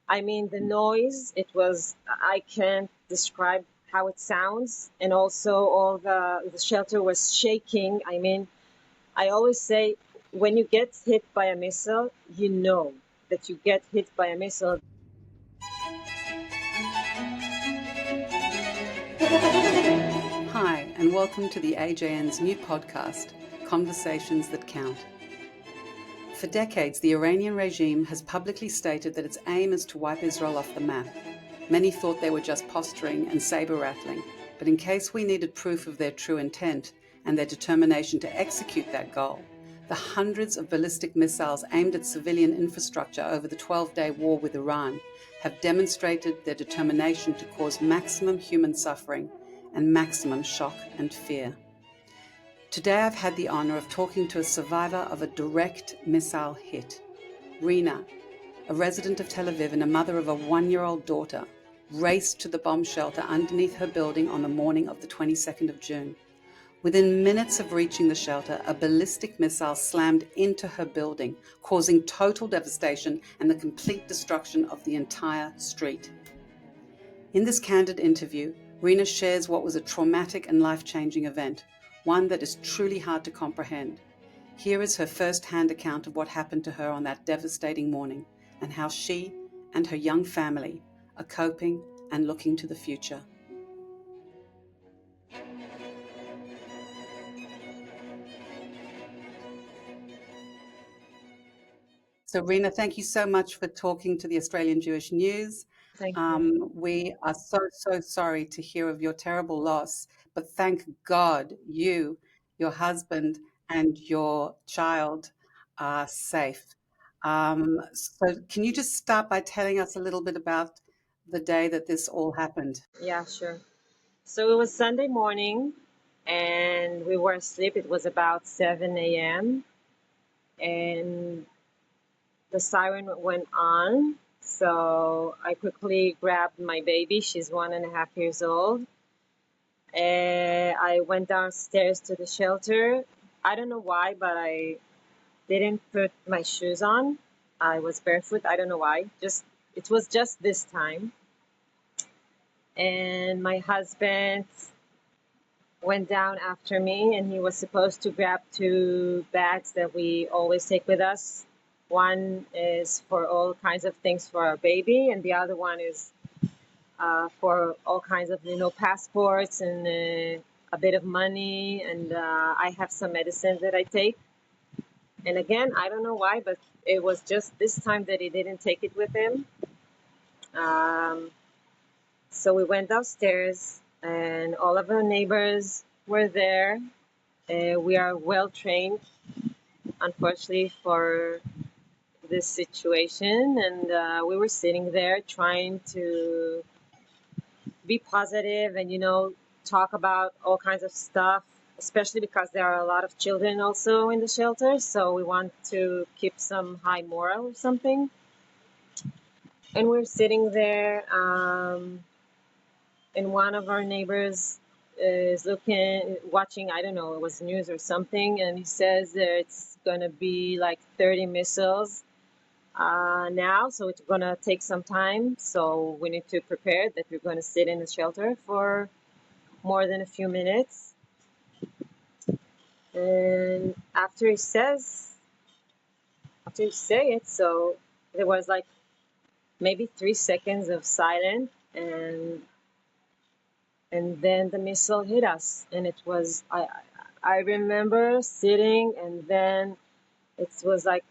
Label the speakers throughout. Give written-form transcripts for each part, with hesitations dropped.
Speaker 1: I mean, the noise, I can't describe how it sounds. And also all the shelter was shaking. I mean, I always say, when you get hit by a missile, you know that you get hit by a missile.
Speaker 2: Hi, and welcome to the AJN's new podcast, Conversations That Count. For decades, the Iranian regime has publicly stated that its aim is to wipe Israel off the map. Many thought they were just posturing and saber-rattling, but in case we needed proof of their true intent and their determination to execute that goal, the hundreds of ballistic missiles aimed at civilian infrastructure over the 12-day war with Iran have demonstrated their determination to cause maximum human suffering and maximum shock and fear. Today I've had the honor of talking to a survivor of a direct missile hit. Rina, a resident of Tel Aviv and a mother of a 1-year-old daughter, raced to the bomb shelter underneath her building on the morning of the 22nd of June. Within minutes of reaching the shelter, a ballistic missile slammed into her building, causing total devastation and the complete destruction of the entire street. In this candid interview, Rina shares what was a traumatic and life-changing event, one that is truly hard to comprehend. Here is her first-hand account of what happened to her on that devastating morning and how she and her young family are coping and looking to the future. So Rina, thank you so much for talking to the Australian Jewish News.
Speaker 1: Thank you.
Speaker 2: We are so sorry to hear of your terrible loss, but thank God you, your husband, and your child are safe. So can you just start by telling us a little bit about the day that this all happened?
Speaker 1: Yeah, sure. So it was Sunday morning and we were asleep. It was about 7 a.m. and the siren went on. So I quickly grabbed my baby. She's 1.5 years old. I went downstairs to the shelter. I don't know why, but I didn't put my shoes on. I was barefoot. I don't know why. It was just this time. And my husband went down after me, and he was supposed to grab 2 bags that we always take with us. One is for all kinds of things for our baby, and the other one is for all kinds of, passports and a bit of money. And I have some medicine that I take. And again, I don't know why, but it was just this time that he didn't take it with him. So we went downstairs, and all of our neighbors were there. We are well trained, unfortunately, for this situation. And we were sitting there trying to be positive and, talk about all kinds of stuff, especially because there are a lot of children also in the shelter. So we want to keep some high moral or something. And we're sitting there, and one of our neighbors is watching, I don't know, it was news or something, and he says that it's going to be like 30 missiles now, so it's going to take some time. So we need to prepare that we're going to sit in the shelter for more than a few minutes. And after he say it, so there was like maybe 3 seconds of silence, and then the missile hit us. And it was, I remember sitting, and then it was like,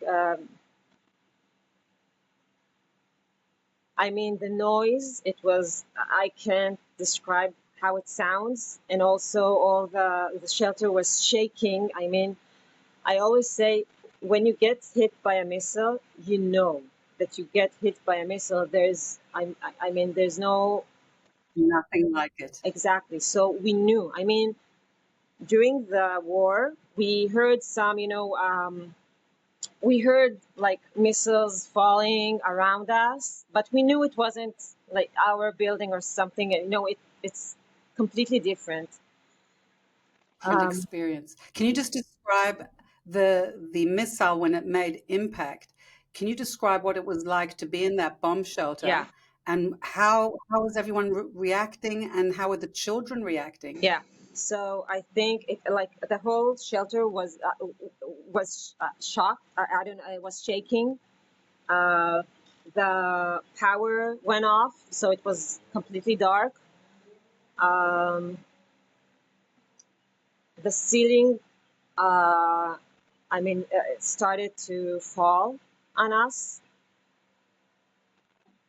Speaker 1: I mean, the noise, I can't describe how it sounds. And also all the shelter was shaking. I mean, I always say, when you get hit by a missile, you know that you get hit by a missile. I mean, there's no...
Speaker 2: Nothing like it.
Speaker 1: Exactly. So we knew. I mean, during the war, we heard we heard like missiles falling around us, but we knew it wasn't like our building or something. It's completely different.
Speaker 2: Different experience. Can you just describe the missile when it made impact? Can you describe what it was like to be in that bomb
Speaker 1: Yeah,
Speaker 2: shelter, and how was everyone reacting, and how were the children reacting?
Speaker 1: yeah. So I think it, like the whole shelter was shocked. I don't know. It was shaking. Uh, the power went off, so it was completely dark. Um, the ceiling, it started to fall on us,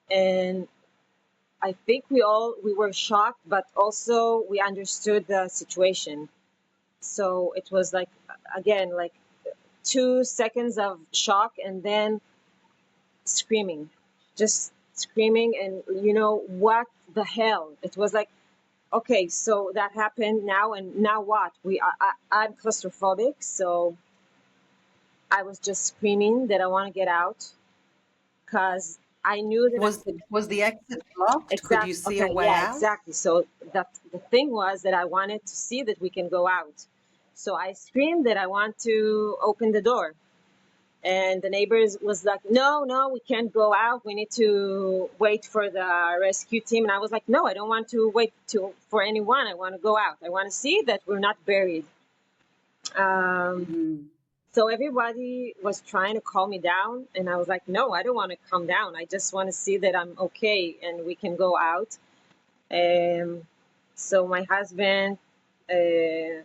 Speaker 1: and I think we were shocked, but also we understood the situation. So it was like, again, like 2 seconds of shock and then screaming, just screaming, and what the hell? It was like, okay, so that happened now, and now what? I'm claustrophobic, so I was just screaming that I want to get out because I knew that
Speaker 2: Was the exit blocked? Could you see a
Speaker 1: Okay,
Speaker 2: way
Speaker 1: yeah,
Speaker 2: out?
Speaker 1: exactly. So the thing was that I wanted to see that we can go out. So I screamed that I want to open the door. And the neighbors was like, no, no, we can't go out. We need to wait for the rescue team. And I was like, no, I don't want to wait for anyone. I want to go out. I want to see that we're not buried. Um,
Speaker 2: Mhm.
Speaker 1: so everybody was trying to calm me down. And I was like, no, I don't want to calm down. I just want to see that I'm okay and we can go out. Um, so my husband, uh,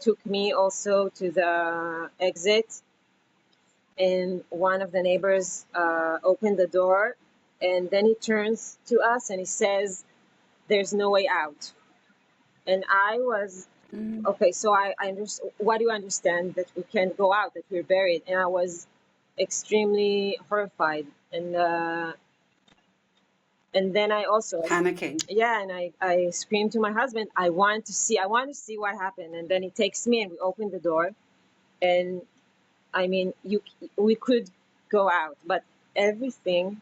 Speaker 1: took me also to the exit, and one of the neighbors opened the door, and then he turns to us and he says, "There's no way out." And I was
Speaker 2: Mm.
Speaker 1: okay. So I understand. What do you understand that we can't go out? That we're buried? And I was extremely horrified, and then I also
Speaker 2: Panicking.
Speaker 1: yeah, and I screamed to my husband, I want to see what happened. And then he takes me and we open the door, and I mean, we could go out, but everything,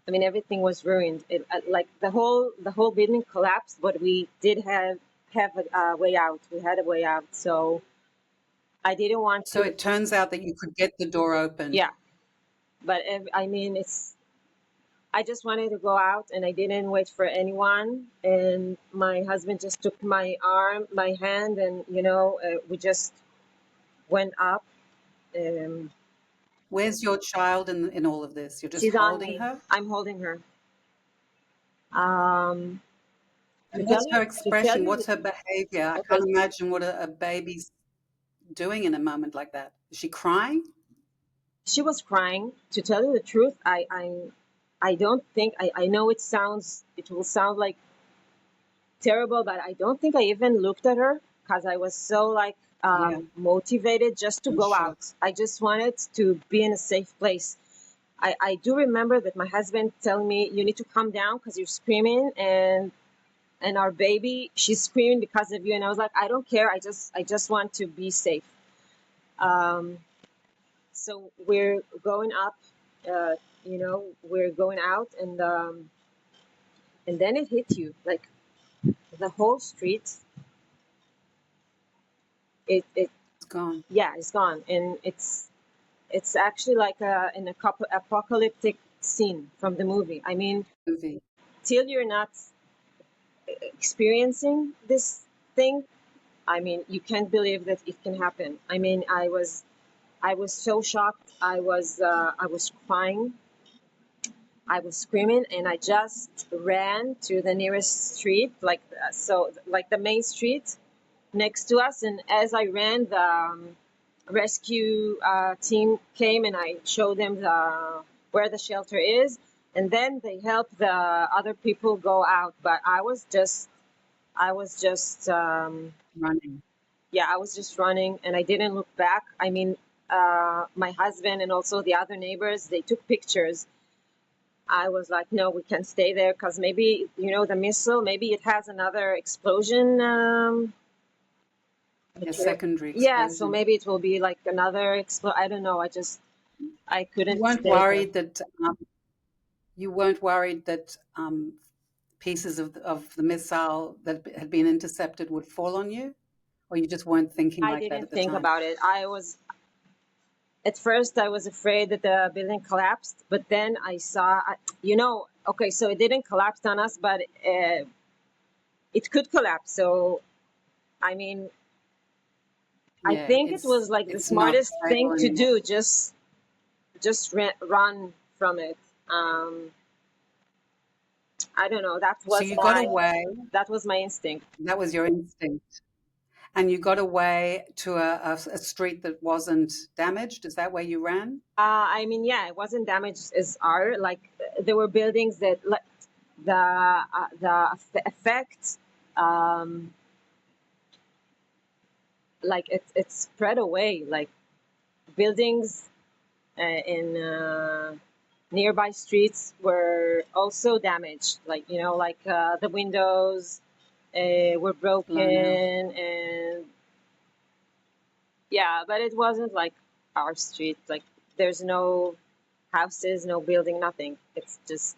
Speaker 1: everything was ruined. Like the whole building collapsed, but we did have a way out. We had a way out. So I didn't want
Speaker 2: So
Speaker 1: to.
Speaker 2: it turns out that you could get the door opened.
Speaker 1: Yeah, but I just wanted to go out and I didn't wait for anyone. And my husband just took my hand, and we just went up. Um,
Speaker 2: Where's your child in all of this? You're just
Speaker 1: she's on
Speaker 2: holding
Speaker 1: me.
Speaker 2: her?
Speaker 1: I'm holding her. Um, to
Speaker 2: And
Speaker 1: tell
Speaker 2: what's
Speaker 1: you,
Speaker 2: her
Speaker 1: to tell
Speaker 2: expression?
Speaker 1: you,
Speaker 2: What's her behavior? I
Speaker 1: okay,
Speaker 2: can't imagine what a baby's doing in a moment like that. Is she crying?
Speaker 1: she was crying. To tell you the truth, I don't think I know it will sound like terrible, but I don't think I even looked at her because I was so like
Speaker 2: Yeah,
Speaker 1: motivated just to
Speaker 2: I'm
Speaker 1: go
Speaker 2: sure.
Speaker 1: out. I just wanted to be in a safe place. I do remember that my husband telling me, you need to calm down because you're screaming, and our baby, she's screaming because of you. And I was like, I don't care. I just want to be safe. Um, so we're going up, we're going out, and then it hit you like the whole street. It
Speaker 2: It's gone.
Speaker 1: Yeah, it's gone, and it's actually like an apocalyptic scene from the movie. I mean,
Speaker 2: Movie.
Speaker 1: till you're not experiencing this thing, I mean, you can't believe that it can happen. I mean, I was so shocked. I was crying. I was screaming, and I just ran to the nearest street, like the main street next to us. And as I ran, the rescue team came, and I showed them where the shelter is, and then they helped the other people go out. But I was just
Speaker 2: Running.
Speaker 1: yeah, I was just running, and I didn't look back. I mean, my husband and also the other neighbors, they took pictures. I was like, no, we can't stay there because maybe, the missile, maybe it has another explosion.
Speaker 2: A
Speaker 1: Material.
Speaker 2: secondary
Speaker 1: Yeah, so
Speaker 2: explosion.
Speaker 1: maybe it will be like another I don't know. I
Speaker 2: You
Speaker 1: couldn't
Speaker 2: weren't
Speaker 1: stay there.
Speaker 2: worried that you weren't worried that pieces of the missile that had been intercepted would fall on you, or you just weren't thinking
Speaker 1: I
Speaker 2: like that
Speaker 1: didn't
Speaker 2: at the
Speaker 1: think
Speaker 2: time?
Speaker 1: about it. at first I was afraid that the building collapsed, but then I saw, okay, so it didn't collapse on us, but it could collapse. So, I mean, I
Speaker 2: Yeah,
Speaker 1: think it was like the
Speaker 2: it's not
Speaker 1: smartest thing
Speaker 2: stable
Speaker 1: to
Speaker 2: anymore.
Speaker 1: do, just run from it. I don't know.
Speaker 2: So you got away.
Speaker 1: That was my instinct.
Speaker 2: That was your instinct. And you got away to a street that wasn't damaged. Is that where you ran?
Speaker 1: I mean, yeah, it wasn't damaged as art. Like there were buildings that like the effect, um, like it spread away. Like buildings in nearby streets were also damaged. Like like the windows were
Speaker 2: Blown out.
Speaker 1: broken, and yeah, but it wasn't like our street. Like there's no houses, no building, nothing. It's just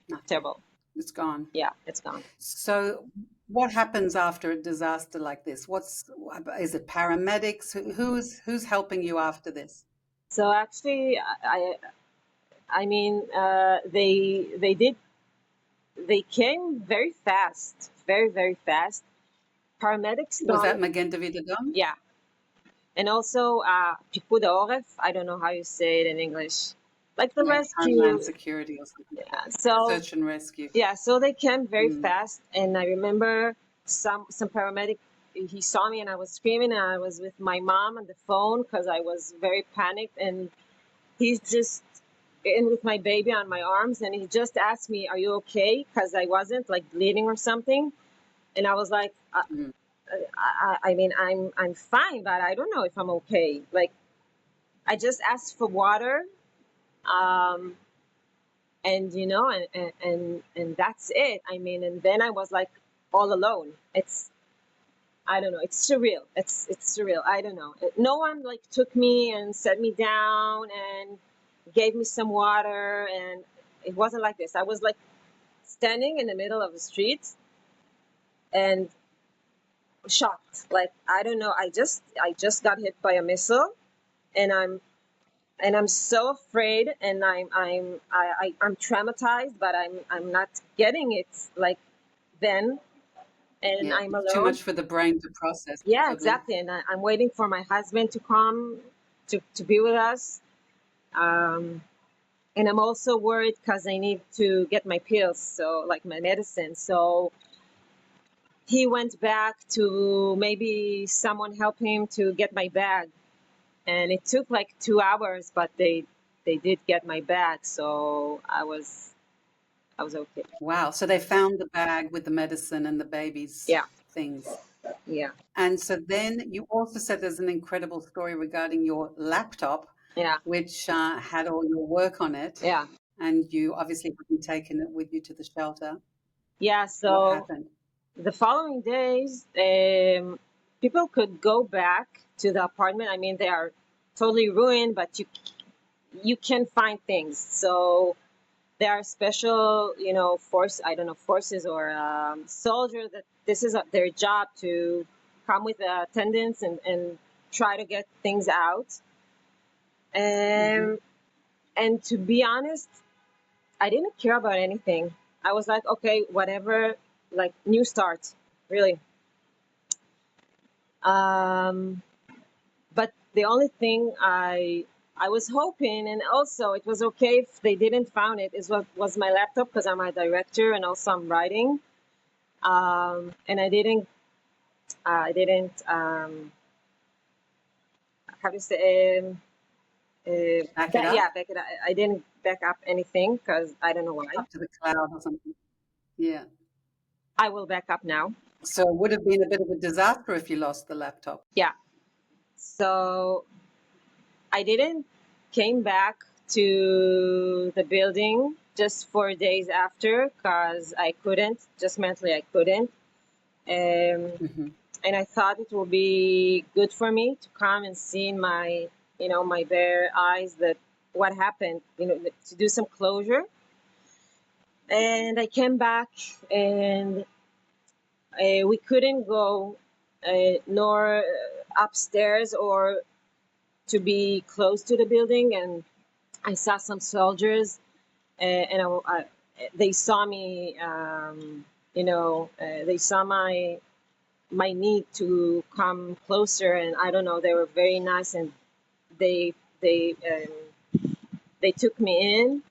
Speaker 2: Nothing.
Speaker 1: terrible.
Speaker 2: It's gone.
Speaker 1: Yeah, it's gone.
Speaker 2: So what happens after a disaster like this? Is it paramedics? Who's helping you after this?
Speaker 1: So actually, I mean, they came very fast, very very fast. Paramedics
Speaker 2: Was that
Speaker 1: don't.
Speaker 2: Magen David Adom?
Speaker 1: Yeah, and also Picud Oref. I don't know how you say it in English. Like the
Speaker 2: Yeah,
Speaker 1: rescue.
Speaker 2: Homeland Security or something like
Speaker 1: Yeah.
Speaker 2: that.
Speaker 1: So
Speaker 2: Search and rescue.
Speaker 1: yeah, so they came very
Speaker 2: Mm.
Speaker 1: fast, and I remember some paramedic. He saw me, and I was screaming, and I was with my mom on the phone because I was very panicked, and he's just in with my baby on my arms, and he just asked me, "Are you okay?" Because I wasn't like bleeding or something, and I was like,
Speaker 2: Mm.
Speaker 1: I mean, I'm fine, but I don't know if I'm okay. Like I just asked for water, um, and and that's it. I mean, and then I was like all alone. I don't know. It's surreal. It's surreal. I don't know. No one like took me and set me down and gave me some water, and it wasn't like this. I was like standing in the middle of the street and shocked. Like I don't know. I just got hit by a missile, and I'm so afraid, and I'm traumatized, but I'm not getting it like then, and
Speaker 2: Yeah,
Speaker 1: I'm
Speaker 2: it's too
Speaker 1: alone.
Speaker 2: much for the brain to process,
Speaker 1: Yeah,
Speaker 2: probably.
Speaker 1: exactly. And I'm waiting for my husband to come to be with us. Um, and I'm also worried because I need to get my pills, so like my medicine. So he went back to maybe someone help him to get my bag, and it took like 2 hours, but they did get my bag, so I was okay.
Speaker 2: Wow. So they found the bag with the medicine and the baby's
Speaker 1: Yeah,
Speaker 2: things.
Speaker 1: yeah,
Speaker 2: And so then you also said there's an incredible story regarding your laptop,
Speaker 1: yeah,
Speaker 2: which had all your work on it,
Speaker 1: yeah,
Speaker 2: and you obviously hadn't taken it with you to the shelter.
Speaker 1: yeah.
Speaker 2: What
Speaker 1: So
Speaker 2: happened?
Speaker 1: the following days, people could go back to the apartment. I mean, they are totally ruined, but you can find things. So there are special, I don't know, forces or soldiers that this is their job to come with attendants and try to get things out.
Speaker 2: Hmm.
Speaker 1: Um, and to be honest, I didn't care about anything. I was like, okay, whatever, like new start, really. Um, but the only thing I was hoping, and also it was okay if they didn't found it, is what was my laptop because I'm a director and also I'm writing. And I didn't how to say
Speaker 2: Back it up,
Speaker 1: back it up. I didn't back up anything because I don't know why.
Speaker 2: up to the cloud or something. Yeah.
Speaker 1: I will back up now.
Speaker 2: So it would have been a bit of a disaster if you lost the laptop.
Speaker 1: Yeah. So I didn't came back to the building just 4 days after because I couldn't, just mentally I couldn't.
Speaker 2: Hmm.
Speaker 1: And I thought it would be good for me to come and see in my bare eyes that what happened, to do some closure. And I came back, and we couldn't go nor upstairs or to be close to the building, and I saw some soldiers, they saw me. They saw my need to come closer, and I don't know. They were very nice, and they they they took me in,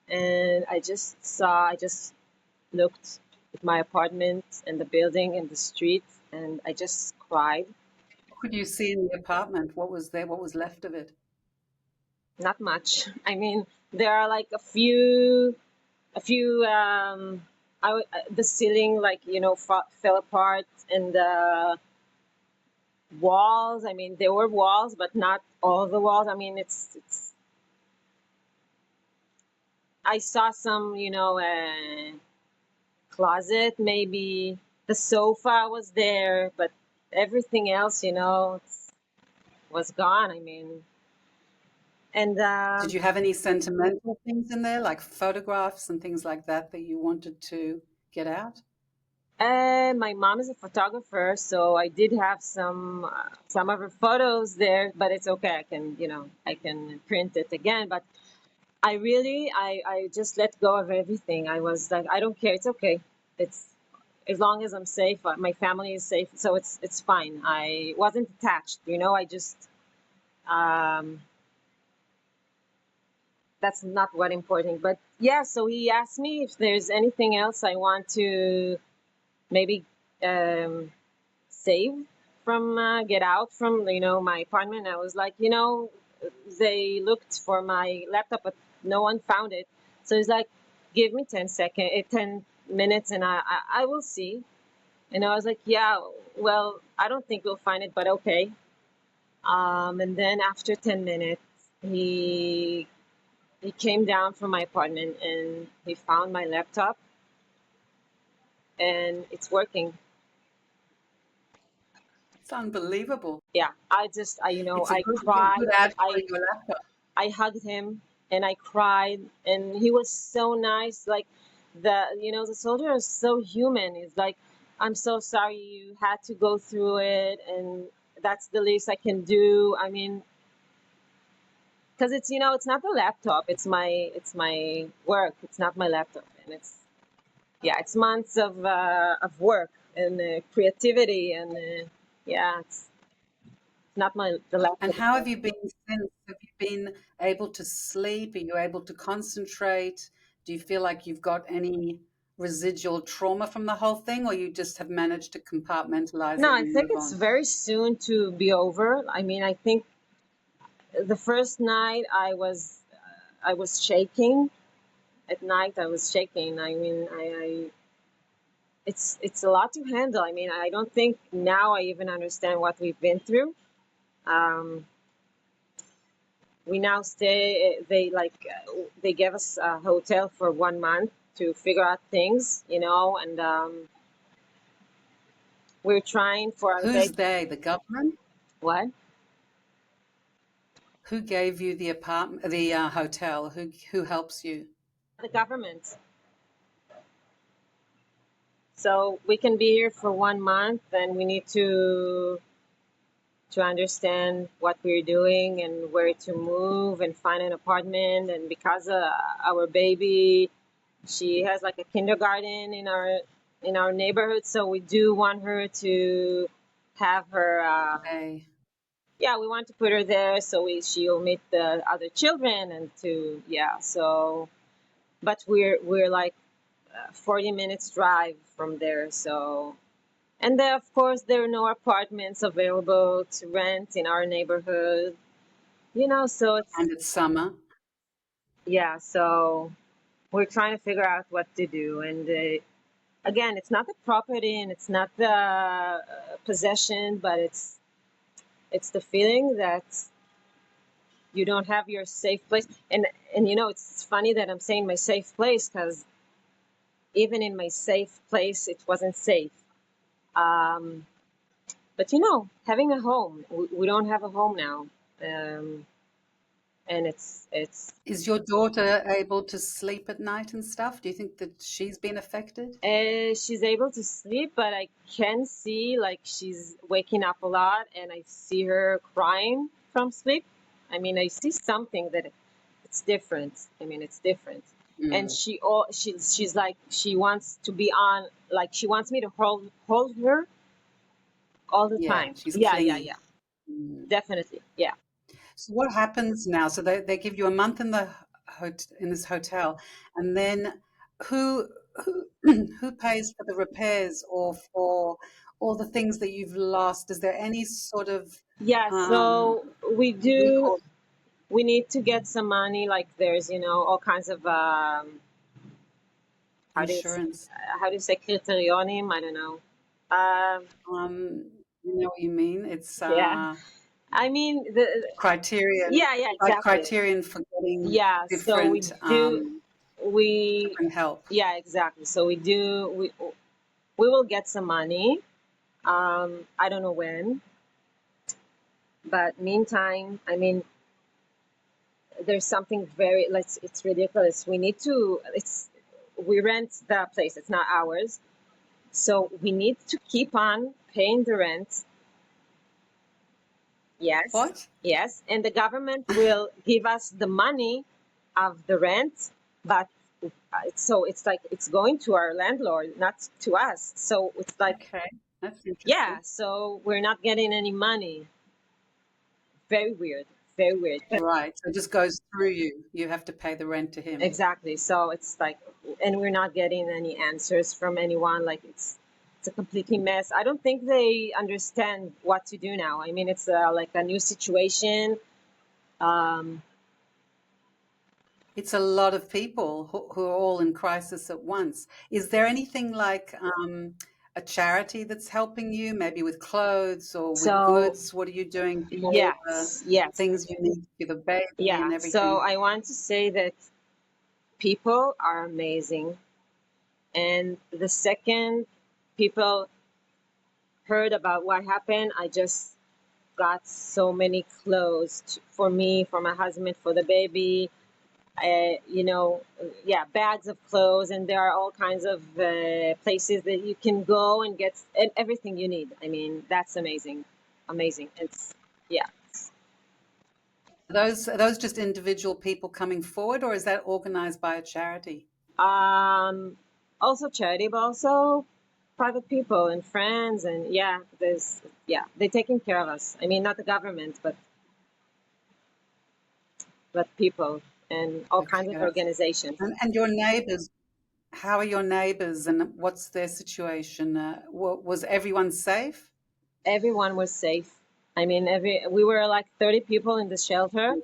Speaker 1: and I just looked at my apartment and the building and the street, and I just cried.
Speaker 2: What could you see in the apartment? What was there? What was left of it?
Speaker 1: Not much. I mean, there are like a few. The ceiling, like fell apart, and the walls. I mean, there were walls, but not all the walls. I mean, it's. I saw some, closet, maybe the sofa was there, but everything else, was gone. I mean, and
Speaker 2: Did you have any sentimental things in there, like photographs and things like that, that you wanted to get out?
Speaker 1: my mom is a photographer, so I did have some of her photos there, but it's okay. I can print it again. But I just let go of everything. I was like, I don't care. It's okay. It's as long as I'm safe, my family is safe, so it's fine. I wasn't attached. I just um, that's not what important. But yeah, so he asked me if there's anything else I want to maybe um, save from get out from my apartment. I was like, they looked for my laptop, but no one found it. So he's like, give me 10 minutes, and I will see. And I was like, yeah, well, I don't think we'll find it, but okay. And then after 10 minutes, he he came down from my apartment, and he found my laptop, and it's working.
Speaker 2: It's unbelievable.
Speaker 1: Yeah,
Speaker 2: It's
Speaker 1: I
Speaker 2: a
Speaker 1: cried.
Speaker 2: good ad for
Speaker 1: I
Speaker 2: your laptop.
Speaker 1: I hugged him, and I cried, and he was so nice. Like the soldier is so human. He's like, I'm so sorry you had to go through it, and that's the least I can do. I mean, because it's not the laptop. It's my work. It's not my laptop, and it's months of work and creativity, and yeah, it's not the
Speaker 2: And
Speaker 1: laptop
Speaker 2: how
Speaker 1: itself.
Speaker 2: have you been since? Have you been able to sleep? Are you able to concentrate? Do you feel like you've got any residual trauma from the whole thing, or you just have managed to compartmentalize
Speaker 1: No,
Speaker 2: it
Speaker 1: I
Speaker 2: and
Speaker 1: think
Speaker 2: move
Speaker 1: it's
Speaker 2: on?
Speaker 1: very soon to be over. I mean, I think the first night I was shaking. At night I was shaking. I mean, it's a lot to handle. I mean, I don't think now I even understand what we've been through. Um, we now stay. They gave us a hotel for 1 month to figure out things, and we're trying for our
Speaker 2: Who's
Speaker 1: baby.
Speaker 2: they? The government?
Speaker 1: What?
Speaker 2: Who gave you the apartment, the hotel? Who helps you?
Speaker 1: The government. So we can be here for 1 month, and we need to understand what we're doing and where to move and find an apartment. And because our baby, she has like a kindergarten in our neighborhood, so we do want her to have her.
Speaker 2: Hey,
Speaker 1: Yeah, we want to put her there so she'll meet the other children, and to yeah. So, but we're like 40 minutes drive from there, so. And then, of course, there are no apartments available to rent in our neighborhood, so
Speaker 2: and it's summer.
Speaker 1: yeah, so we're trying to figure out what to do. And again, it's not the property and it's not the possession, but it's the feeling that you don't have your safe place. And it's funny that I'm saying my safe place, because even in my safe place, it wasn't safe. Um, but having a home, we don't have a home now. Um, and it's
Speaker 2: Is your daughter able to sleep at night and stuff? Do you think that she's been affected?
Speaker 1: she's able to sleep, but I can see like she's waking up a lot, and I see her crying from sleep. I mean, I see something that it's different. I mean, it's different. And
Speaker 2: Mm.
Speaker 1: she's like, she wants to be on, like, she wants me to hold her all the
Speaker 2: Yeah,
Speaker 1: time.
Speaker 2: she's
Speaker 1: Yeah, yeah,
Speaker 2: clingy.
Speaker 1: yeah.
Speaker 2: Mm.
Speaker 1: Definitely. Yeah.
Speaker 2: So what happens now? So they give you a month in the in this hotel, and then who who who pays for the repairs or for all the things that you've lost? Is there any sort of
Speaker 1: Yeah,
Speaker 2: um,
Speaker 1: so we do,
Speaker 2: recourse
Speaker 1: we need to get some money. Like, there's, all kinds of, how do you,
Speaker 2: insurance?
Speaker 1: how do you say, criterionium? I don't know. Um,
Speaker 2: You know what you mean? It's
Speaker 1: yeah. I mean,
Speaker 2: criterion,
Speaker 1: yeah, yeah,
Speaker 2: like
Speaker 1: exactly.
Speaker 2: criterion for getting
Speaker 1: Yeah, so we,
Speaker 2: different help.
Speaker 1: yeah, exactly. So we will get some money. I don't know when, but meantime, I mean, there's something very, it's ridiculous. We need to, we rent the place. It's not ours. So we need to keep on paying the rent. Yes,
Speaker 2: What?
Speaker 1: yes. And the government will give us the money of the rent, but so it's like it's going to our landlord, not to us. So it's like,
Speaker 2: Okay, that's
Speaker 1: yeah,
Speaker 2: interesting.
Speaker 1: so we're not getting any money. Very weird, very weird. But
Speaker 2: Right. So it just goes through you. You have to pay the rent to him.
Speaker 1: exactly. So it's like, and we're not getting any answers from anyone. Like, it's a completely mess. I don't think they understand what to do now. I mean, it's like a new situation. Um,
Speaker 2: It's a lot of people who are all in crisis at once. Is there anything like a charity that's helping you, maybe with clothes or with
Speaker 1: so
Speaker 2: goods? What are you doing for the
Speaker 1: yes, yes,
Speaker 2: things you need for the baby
Speaker 1: yeah.
Speaker 2: and
Speaker 1: So
Speaker 2: everything?
Speaker 1: I want to say that people are amazing, and the second people heard about what happened, I just got so many clothes for me, for my husband, for the baby. Yeah, bags of clothes, and there are all kinds of places that you can go and get everything you need. I mean, that's amazing, amazing. It's yeah.
Speaker 2: Are those just individual people coming forward, or is that organized by a charity?
Speaker 1: Also charity, but also private people and friends, and yeah, they're taking care of us. I mean, not the government, but people and all
Speaker 2: Okay,
Speaker 1: kinds of
Speaker 2: that's
Speaker 1: organizations.
Speaker 2: and your neighbors. How are your neighbors and what's their situation? Was everyone safe?
Speaker 1: Everyone was safe. I mean, every we were like 30 people in the shelter,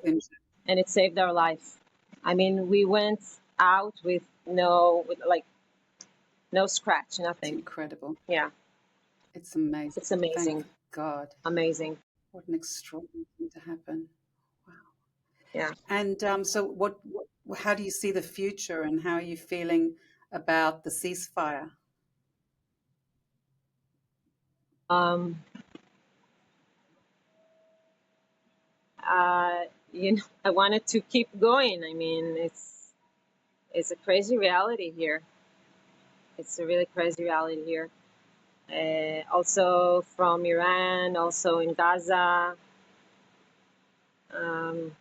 Speaker 1: and it saved our life. I mean, we went out with like no scratch,
Speaker 2: It's
Speaker 1: nothing.
Speaker 2: incredible.
Speaker 1: Yeah,
Speaker 2: It's amazing.
Speaker 1: it's amazing,
Speaker 2: Thank God.
Speaker 1: amazing.
Speaker 2: What an extraordinary thing to happen. Wow.
Speaker 1: Yeah.
Speaker 2: And so, how do you see the future and how are you feeling about the ceasefire?
Speaker 1: Um. Uh. I wanted to keep going. I mean, it's a crazy reality here. It's a really crazy reality here. Also from Iran, also in Gaza. Um,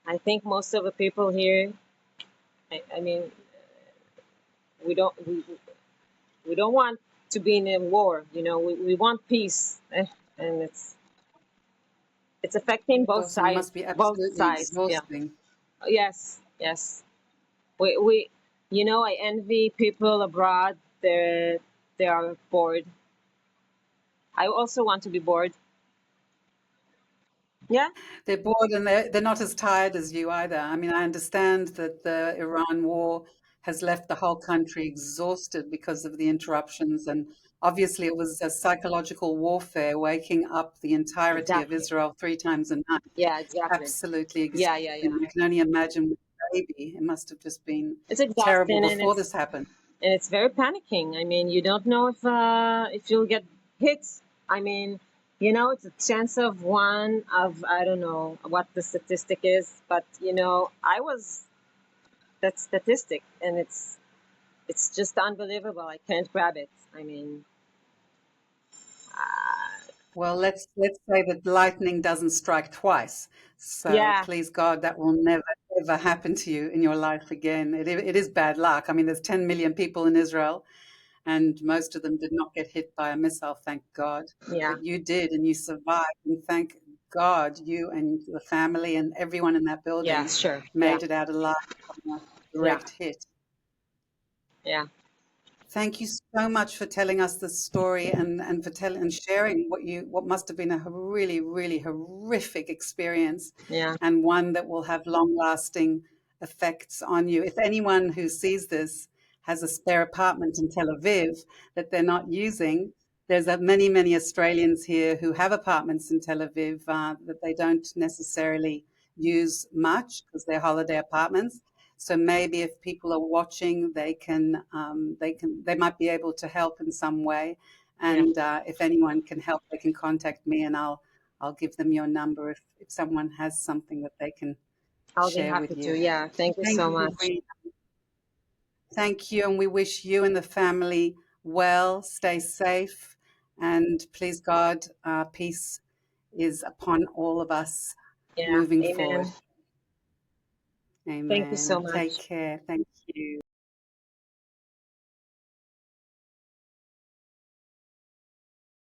Speaker 1: I think most of the people here. I mean, we don't we don't want to be in a war. We want peace, and it's affecting both
Speaker 2: Awesome. It
Speaker 1: sides.
Speaker 2: must be
Speaker 1: Both
Speaker 2: absolutely
Speaker 1: sides. Yeah.
Speaker 2: exhausting.
Speaker 1: Yes. Yes. We I envy people abroad. They are bored. I also want to be bored. Yeah.
Speaker 2: They're bored and they're not as tired as you either. I mean, I understand that the Iran war has left the whole country exhausted because of the interruptions. And obviously, it was a psychological warfare, waking up the entirety of
Speaker 1: Exactly.
Speaker 2: Israel three times a night.
Speaker 1: Yeah. Exactly.
Speaker 2: Absolutely
Speaker 1: Yeah. Yeah. Yeah.
Speaker 2: exhausting. I can only imagine with a baby. It must have just been
Speaker 1: It's
Speaker 2: terrible
Speaker 1: exhausting,
Speaker 2: before this happened.
Speaker 1: and it's very panicking. I mean, you don't know if you'll get hit. I mean, it's a chance of one of, I don't know what the statistic is, but I was that statistic, and it's just unbelievable. I can't grab it. I mean,
Speaker 2: Well, let's say that lightning doesn't strike twice. So
Speaker 1: Yeah,
Speaker 2: please God, that will never ever happen to you in your life again. It is bad luck. I mean, there's 10 million people in Israel, and most of them did not get hit by a missile, thank God.
Speaker 1: yeah,
Speaker 2: But you did, and you survived. And thank God, you and the family and everyone in that
Speaker 1: yeah,
Speaker 2: building
Speaker 1: sure. Yeah,
Speaker 2: made it out alive from a
Speaker 1: yeah,
Speaker 2: direct hit.
Speaker 1: yeah,
Speaker 2: Thank you so much for telling us the story and for telling and sharing what must have been a really, really horrific experience
Speaker 1: yeah,
Speaker 2: and one that will have long lasting effects on you. If anyone who sees this has a spare apartment in Tel Aviv that they're not using, there's many, many Australians here who have apartments in Tel Aviv that they don't necessarily use much because they're holiday apartments. So maybe if people are watching, they might be able to help in some way.
Speaker 1: yeah.
Speaker 2: And if anyone can help, they can contact me, and I'll give them your number if someone has something that they can
Speaker 1: I'll be
Speaker 2: share with
Speaker 1: happy to.
Speaker 2: you.
Speaker 1: Yeah, thank you
Speaker 2: Thank
Speaker 1: so
Speaker 2: you,
Speaker 1: much.
Speaker 2: Rina. Thank you, and we wish you and the family well. Stay safe, and please God, peace is upon all of us
Speaker 1: Yeah,
Speaker 2: moving
Speaker 1: amen.
Speaker 2: forward.
Speaker 1: Thank you so
Speaker 2: Amen. Take
Speaker 1: much.
Speaker 2: care. Thank you.